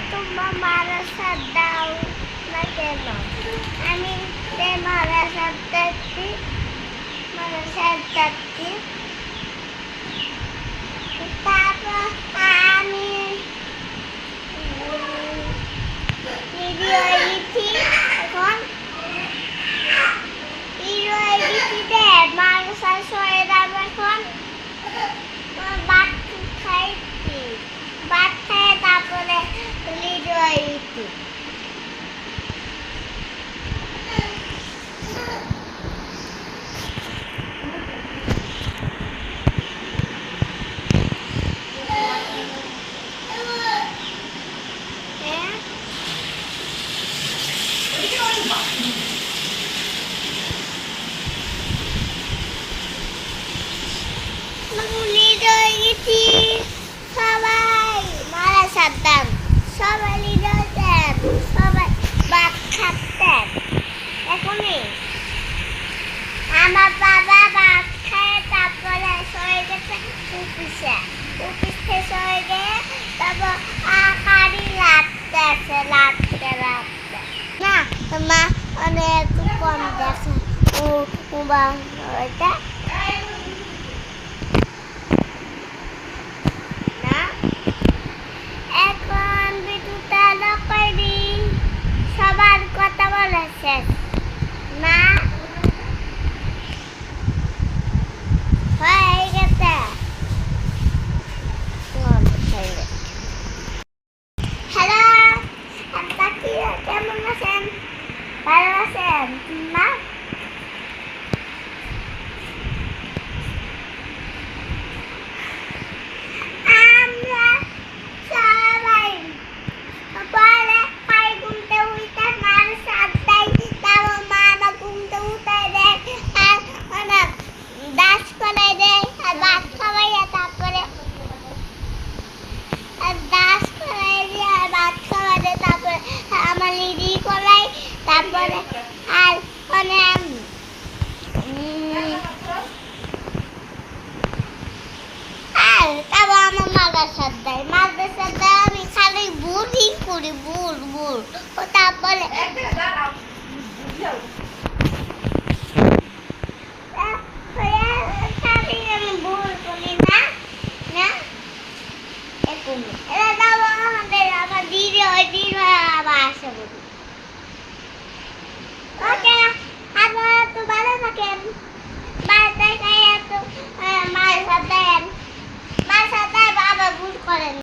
তোমার মাদ্রাসা দাও না কেন? আমি মাদ্রাসা যাচ্ছি, তারপর আমি ভিডিও এডিটি এখন ভিডিও এডিটিতে মাদ্রাসা সরে যাবো এখন ভাত খাইছি, ভাত খাইয়ে তারপরে ভিডিও এডিটি। সবাই মারা সাবধান, সবাই লিডার দেন, সবাই ভাত খাচ্ছেন। এখনই আমার বাবা ভাত খায় তারপরে সরে গেছে অফিসে, অফিসে সরে গিয়ে তারপর আকারি লাগতেছে না মা অনেক কম দেখে ওইটা এখন ভিডিওটা লকারি সবার কথা বলেছে না হয়ে গেছে। হ্যালো আপনাকে কেমন আছেন? ভালো আছেন না? তারপরে আর অনেক আর তারপর আমার মাদ্রাসার দেয় আমি খালি বুড়ি করি বুড় ও তারপরে আমি বুড় করি না না আমার দিদি ওই দিন আবার আসে বলি। ওকে আপনারা তো ভালো থাকেন, মায়ের সাথে বাবা ভুল করেন।